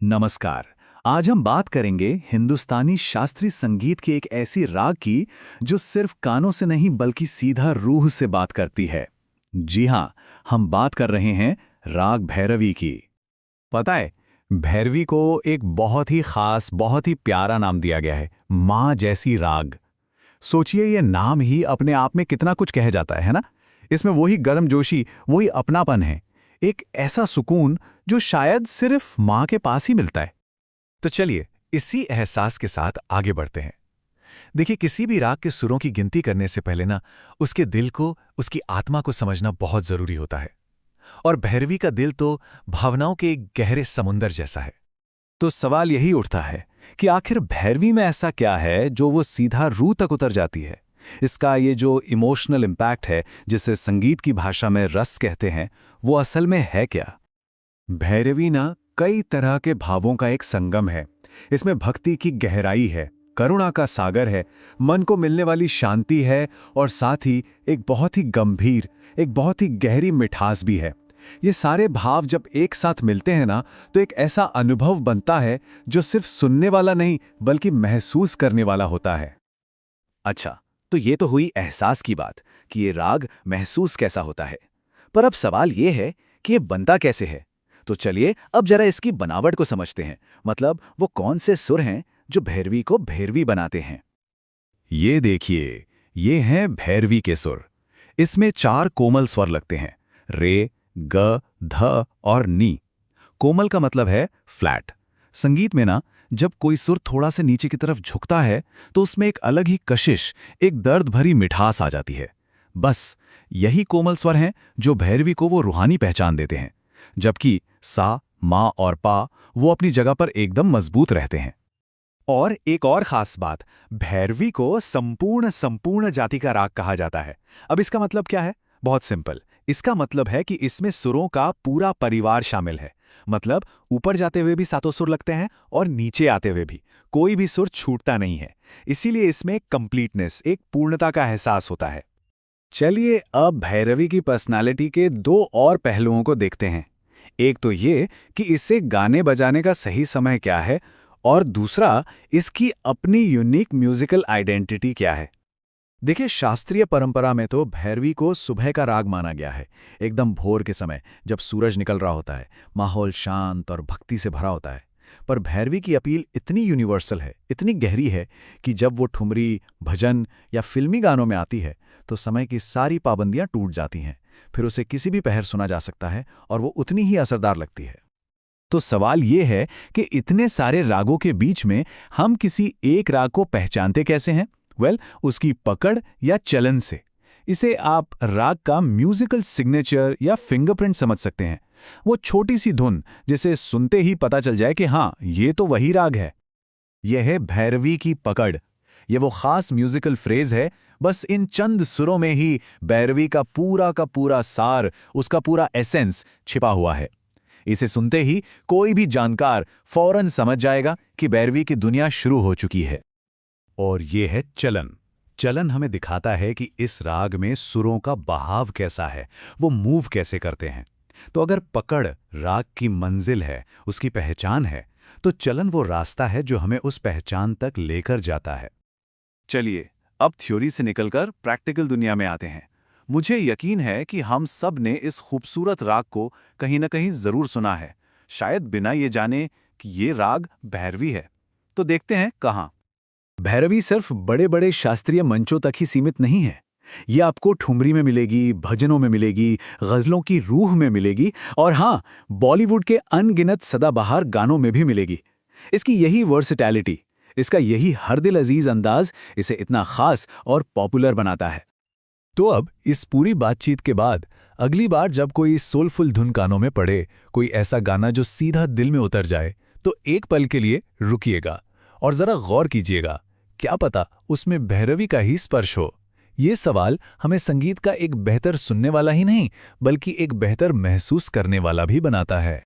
नमस्कार। आज हम बात करेंगे हिंदुस्तानी शास्त्रीय संगीत के एक ऐसी राग की जो सिर्फ कानों से नहीं बल्कि सीधा रूह से बात करती है। जी हाँ, हम बात कर रहे हैं राग भैरवी की। पता है, भैरवी को एक बहुत ही खास, बहुत ही प्यारा नाम दिया गया है, माँ जैसी राग। सोचिए, ये नाम ही अपने आप में कितना कुछ कह जाता है ना? इसमें वही गर्मजोशी, वही अपनापन है, एक ऐसा सुकून जो शायद सिर्फ माँ के पास ही मिलता है। तो चलिए, इसी एहसास के साथ आगे बढ़ते हैं। देखिए, किसी भी राग के सुरों की गिनती करने से पहले ना, उसके दिल को, उसकी आत्मा को समझना बहुत जरूरी होता है। और भैरवी का दिल तो भावनाओं के एक गहरे समुंदर जैसा है। तो सवाल यही उठता है कि आखिर भैरवी में ऐसा क्या है जो वो सीधा रूह तक उतर जाती है। इसका ये जो इमोशनल इम्पैक्ट है, जिसे संगीत की भाषा में रस कहते हैं, वो असल में है क्या? भैरवी ना कई तरह के भावों का एक संगम है। इसमें भक्ति की गहराई है, करुणा का सागर है, मन को मिलने वाली शांति है, और साथ ही एक बहुत ही गंभीर, एक बहुत ही गहरी मिठास भी है। ये सारे भाव जब एक साथ मिलते हैं ना, तो एक ऐसा अनुभव बनता है जो सिर्फ सुनने वाला नहीं बल्कि महसूस करने वाला होता है। अच्छा, तो ये तो हुई एहसास की बात कि ये राग महसूस कैसा होता है। पर अब सवाल ये है कि ये बनता कैसे है। तो चलिए अब जरा इसकी बनावट को समझते हैं। मतलब वो कौन से सुर हैं जो भैरवी को भैरवी बनाते हैं। ये देखिए, ये हैं भैरवी के सुर। इसमें 4 कोमल स्वर लगते हैं, रे, ग, ध और नी। कोमल का मतलब है फ्लैट। संगीत में ना, जब कोई सुर थोड़ा से नीचे की तरफ झुकता है तो उसमें एक अलग ही कशिश, एक दर्द भरी मिठास आ जाती है। बस यही कोमल स्वर हैं जो भैरवी को वो रूहानी पहचान देते हैं। जबकि सा, मा और पा वो अपनी जगह पर एकदम मजबूत रहते हैं। और एक और खास बात, भैरवी को संपूर्ण संपूर्ण जाति का राग कहा जाता है। अब इसका मतलब क्या है? बहुत सिंपल। इसका मतलब है कि इसमें सुरों का पूरा परिवार शामिल है। मतलब ऊपर जाते हुए भी सातों सुर लगते हैं और नीचे आते हुए भी कोई भी सुर छूटता नहीं है। इसीलिए इसमें एक कंप्लीटनेस, एक पूर्णता का एहसास होता है। चलिए अब भैरवी की पर्सनालिटी के 2 और पहलुओं को देखते हैं। एक तो ये कि इसे गाने बजाने का सही समय क्या है, और दूसरा इसकी अपनी यूनिक म्यूजिकल आइडेंटिटी क्या है। देखिए, शास्त्रीय परंपरा में तो भैरवी को सुबह का राग माना गया है। एकदम भोर के समय जब सूरज निकल रहा होता है, माहौल शांत और भक्ति से भरा होता है। पर भैरवी की अपील इतनी यूनिवर्सल है, इतनी गहरी है कि जब वो ठुमरी, भजन या फिल्मी गानों में आती है तो समय की सारी पाबंदियां टूट जाती हैं। फिर उसे किसी भी पहर सुना जा सकता है और वो उतनी ही असरदार लगती है। तो सवाल ये है कि इतने सारे रागों के बीच में हम किसी एक राग को पहचानते कैसे हैं? उसकी पकड़ या चलन से। इसे आप राग का म्यूजिकल सिग्नेचर या फिंगरप्रिंट समझ सकते हैं। वो छोटी सी धुन जिसे सुनते ही पता चल जाए कि हाँ, ये तो वही राग है। यह है भैरवी की पकड़। ये वो खास म्यूजिकल फ्रेज है। बस इन चंद सुरों में ही भैरवी का पूरा सार, उसका पूरा एसेंस छिपा हुआ है। इसे सुनते ही कोई भी जानकार फौरन समझ जाएगा कि भैरवी की दुनिया शुरू हो चुकी है। और ये है चलन। चलन हमें दिखाता है कि इस राग में सुरों का बहाव कैसा है, वो मूव कैसे करते हैं। तो अगर पकड़ राग की मंजिल है, उसकी पहचान है, तो चलन वो रास्ता है जो हमें उस पहचान तक लेकर जाता है। चलिए अब थ्योरी से निकलकर प्रैक्टिकल दुनिया में आते हैं। मुझे यकीन है कि हम सब ने इस खूबसूरत राग को कहीं न कहीं जरूर सुना है, शायद बिना ये जाने कि ये राग भैरवी है। तो देखते हैं कहाँ। भैरवी सिर्फ बड़े बड़े शास्त्रीय मंचों तक ही सीमित नहीं है। ये आपको ठुमरी में मिलेगी, भजनों में मिलेगी, गजलों की रूह में मिलेगी, और हाँ, बॉलीवुड के अनगिनत सदाबहार गानों में भी मिलेगी। इसकी यही वर्सेटैलिटी, इसका यही हर दिल अजीज अंदाज इसे इतना खास और पॉपुलर बनाता है। तो अब इस पूरी बातचीत के बाद अगली बार जब कोई सोलफुल धुन कानों में पड़े, कोई ऐसा गाना जो सीधा दिल में उतर जाए, तो एक पल के लिए रुकिएगा और जरा गौर कीजिएगा। क्या पता उसमें भैरवी का ही स्पर्श हो। ये सवाल हमें संगीत का एक बेहतर सुनने वाला ही नहीं बल्कि एक बेहतर महसूस करने वाला भी बनाता है।